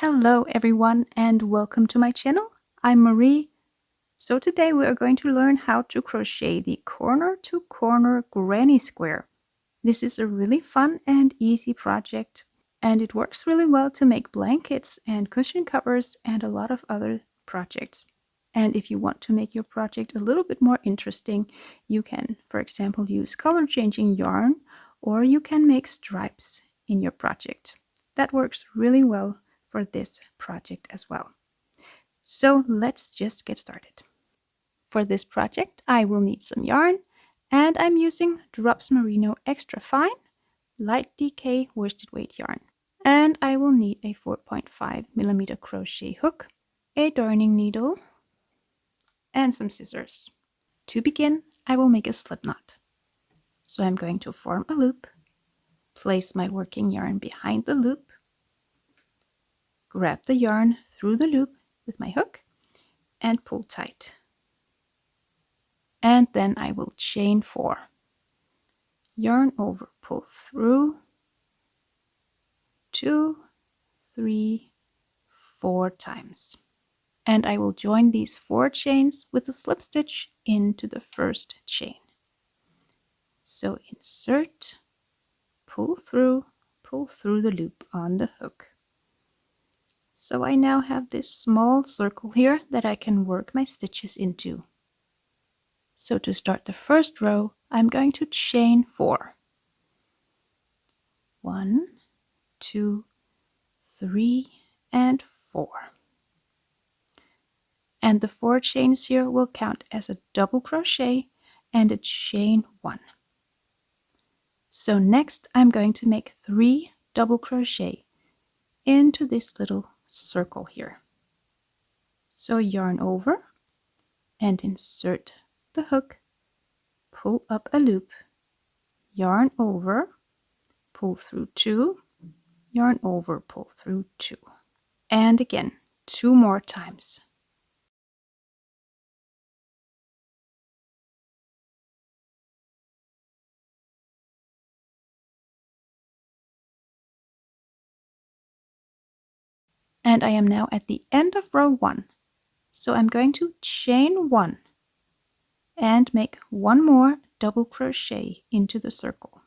Hello everyone and welcome to my channel. I'm Marie. So today we are going to learn how to crochet the corner to corner granny square. This is a really fun and easy project and it works really well to make blankets and cushion covers and a lot of other projects. And if you want to make your project a little bit more interesting, you can, for example, use color changing yarn or you can make stripes in your project. That works really well for this project as well. So let's just get started. For this project, I will need some yarn and I'm using Drops Merino Extra Fine Light DK worsted weight yarn. And I will need a 4.5mm crochet hook, a darning needle, and some scissors. To begin, I will make a slip knot. So I'm going to form a loop, place my working yarn behind the loop, grab the yarn through the loop with my hook, and pull tight. And then I will chain 4. Yarn over, pull through, 2, 3, 4 times. And I will join these 4 chains with a slip stitch into the first chain. So insert, pull through the loop on the hook. So I now have this small circle here that I can work my stitches into. So to start the first row, I'm going to chain 4. 1, 2, 3, and 4. And the 4 chains here will count as a double crochet and a chain 1. So next I'm going to make 3 double crochet into this little circle here. So yarn over and insert the hook, pull up a loop, yarn over, pull through 2, yarn over, pull through 2. And again, 2 more times. And I am now at the end of row 1. So I'm going to chain 1 and make 1 more double crochet into the circle.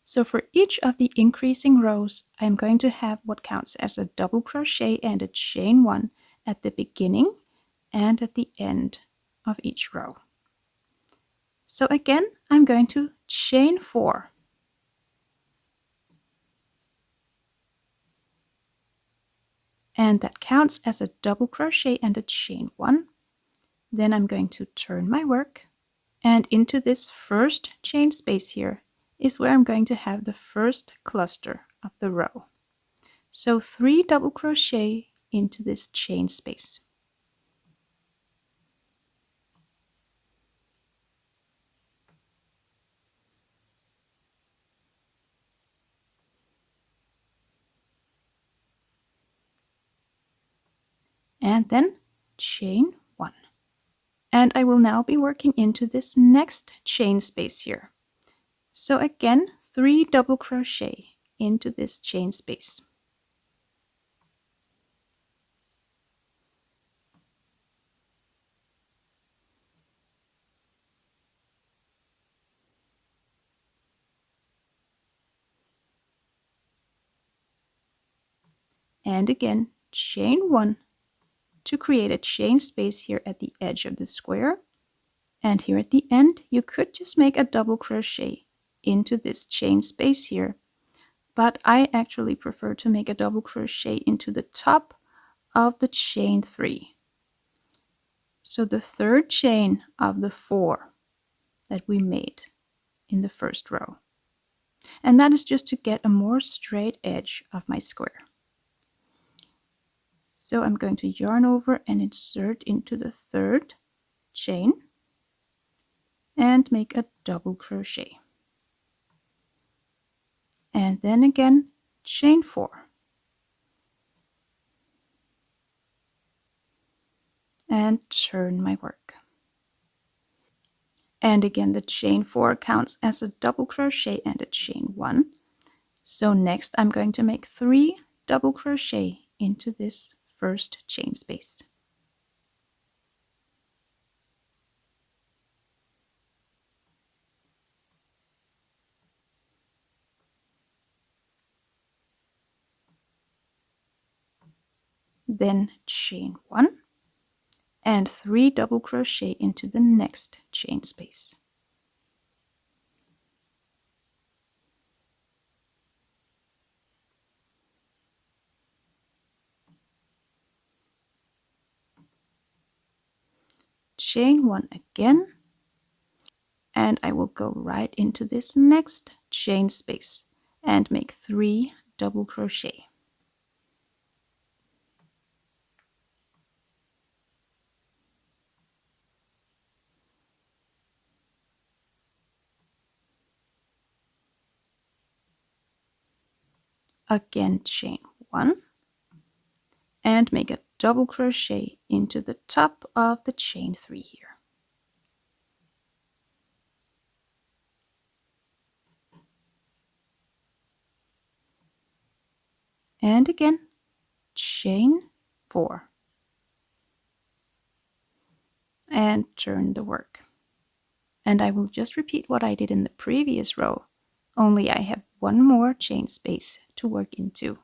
So for each of the increasing rows, I'm going to have what counts as a double crochet and a chain 1 at the beginning and at the end of each row. So again, I'm going to chain 4. And that counts as a double crochet and a chain 1. Then I'm going to turn my work, and into this first chain space here is where I'm going to have the first cluster of the row. So 3 double crochet into this chain space. And then chain 1. And I will now be working into this next chain space here. So again, 3 double crochet into this chain space. And again, chain 1 to create a chain space here at the edge of the square. And here at the end, you could just make a double crochet into this chain space here. But I actually prefer to make a double crochet into the top of the chain 3. So the third chain of the 4 that we made in the first row. And that is just to get a more straight edge of my square. So I'm going to yarn over and insert into the third chain and make a double crochet. And then again, chain 4. And turn my work. And again, the chain 4 counts as a double crochet and a chain 1. So next I'm going to make 3 double crochet into this first chain space. Then chain 1 and 3 double crochet into the next chain space. Chain 1 again, and I will go right into this next chain space and make 3 double crochet. Again chain 1 and make a double crochet into the top of the chain 3 here. And again chain 4 and turn the work. And I will just repeat what I did in the previous row, only I have one more chain space to work into.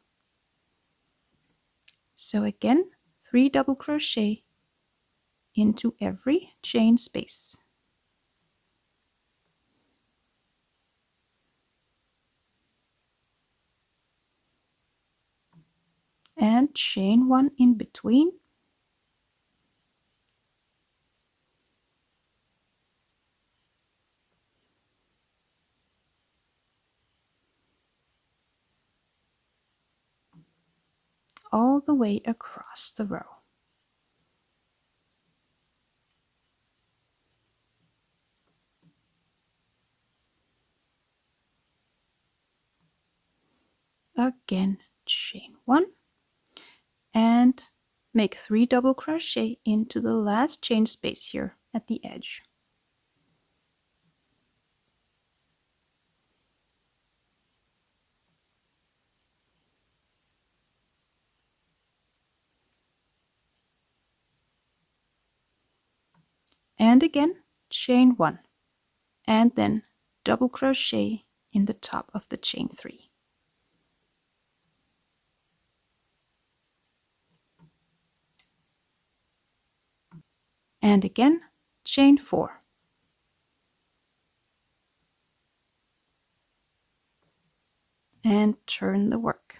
So again, 3 double crochet into every chain space. And chain 1 in between. All the way across the row. Again, chain 1 and make 3 double crochet into the last chain space here at the edge. And again, chain 1 and then double crochet in the top of the chain 3. And again, chain 4. And turn the work.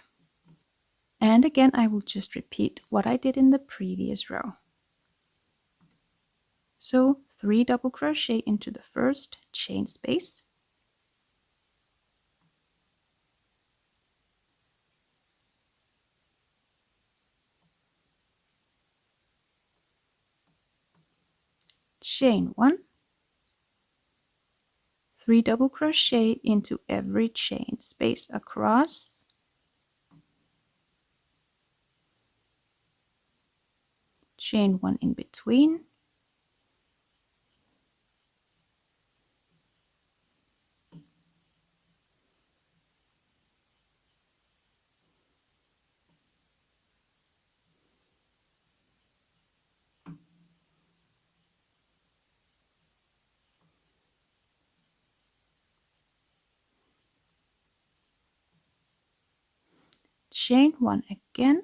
And again, I will just repeat what I did in the previous row. So 3 double crochet into the first chain space. Chain 1. 3 double crochet into every chain space across. Chain 1 in between. Chain 1 again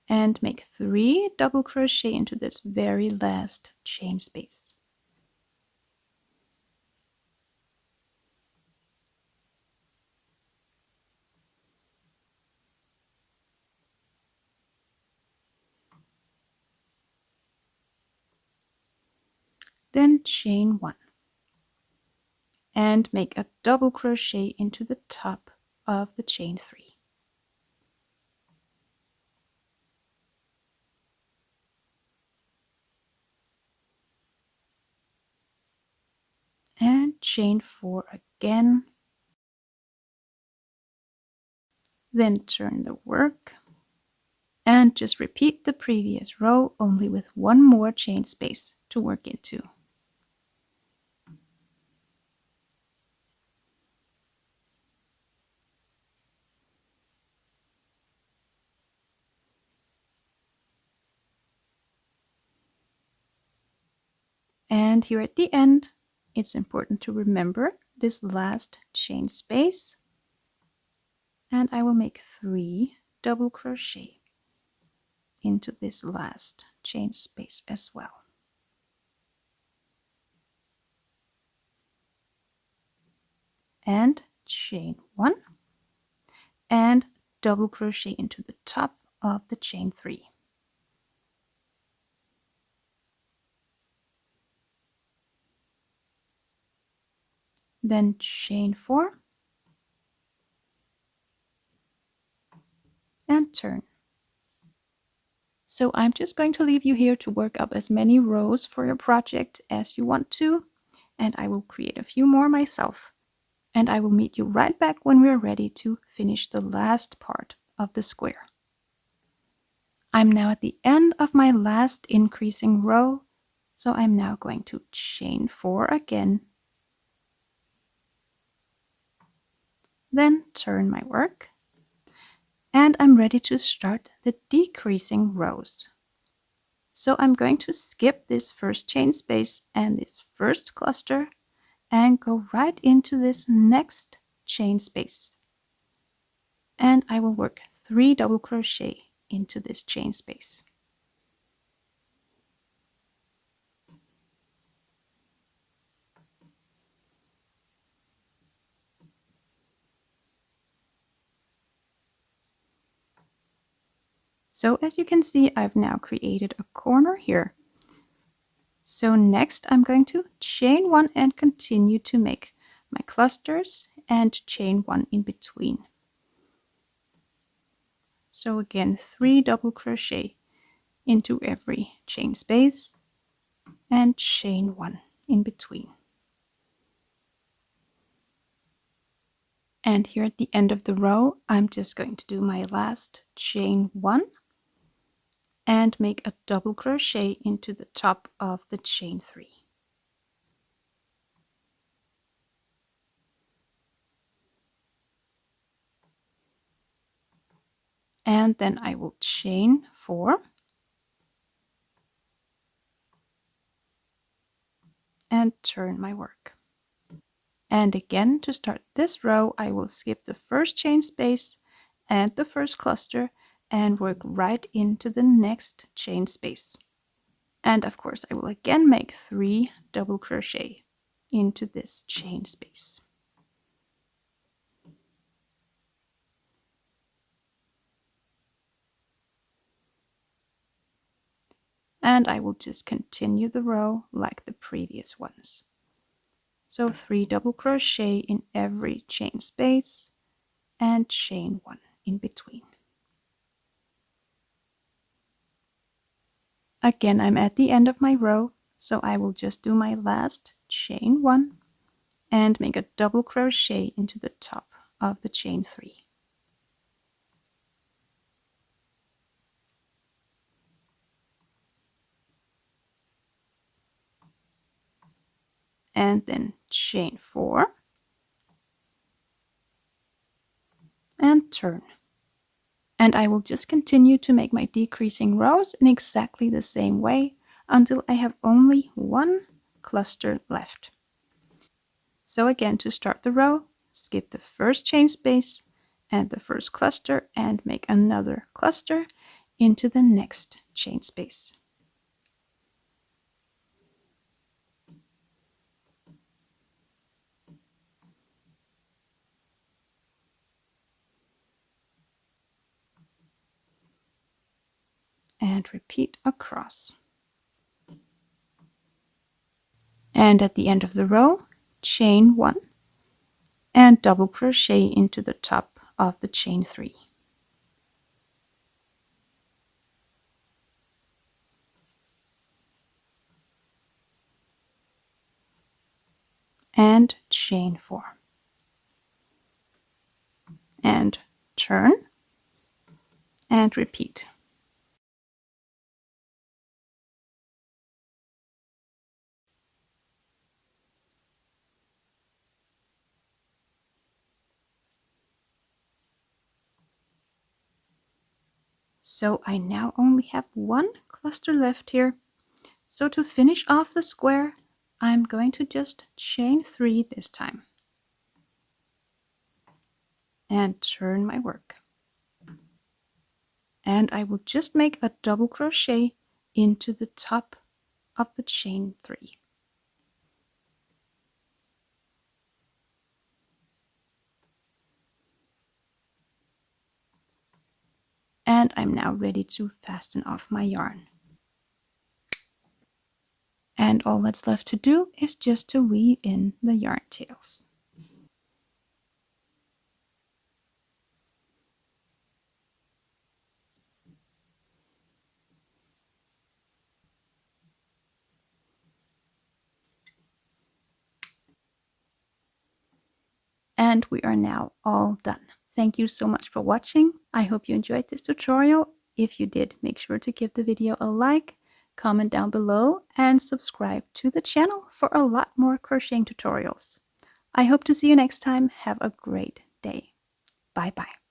and make 3 double crochet into this very last chain space. Then chain 1 and make a double crochet into the top of the chain 3. And chain 4 again. Then turn the work and just repeat the previous row, only with one more chain space to work into. And here at the end, it's important to remember this last chain space, and I will make 3 double crochet into this last chain space as well. And chain 1 and double crochet into the top of the chain 3. Then chain 4 and turn. So I'm just going to leave you here to work up as many rows for your project as you want to, and I will create a few more myself. And I will meet you right back when we are ready to finish the last part of the square. I'm now at the end of my last increasing row, so I'm now going to chain 4 again, then turn my work, and I'm ready to start the decreasing rows. So I'm going to skip this first chain space and this first cluster and go right into this next chain space. And I will work 3 double crochet into this chain space. So as you can see, I've now created a corner here. So next I'm going to chain 1 and continue to make my clusters and chain 1 in between. So again, 3 double crochet into every chain space and chain 1 in between. And here at the end of the row, I'm just going to do my last chain 1 and make a double crochet into the top of the chain 3. And then I will chain 4 and turn my work. And again, to start this row, I will skip the first chain space and the first cluster and work right into the next chain space. And of course, I will again make 3 double crochet into this chain space. And I will just continue the row like the previous ones. So 3 double crochet in every chain space and chain 1 in between. Again, I'm at the end of my row, so I will just do my last chain 1 and make a double crochet into the top of the chain 3. And then chain 4 and turn. And I will just continue to make my decreasing rows in exactly the same way until I have only one cluster left. So again, to start the row, skip the first chain space and the first cluster and make another cluster into the next chain space. And repeat across. And at the end of the row, chain 1 and double crochet into the top of the chain 3. And chain 4. And turn and repeat. So I now only have one cluster left here. So to finish off the square, I'm going to just chain 3 this time and turn my work. And I will just make a double crochet into the top of the chain 3. And I'm now ready to fasten off my yarn. And all that's left to do is just to weave in the yarn tails. And we are now all done. Thank you so much for watching. I hope you enjoyed this tutorial. If you did, make sure to give the video a like, comment down below, and subscribe to the channel for a lot more crocheting tutorials. I hope to see you next time. Have a great day. Bye bye.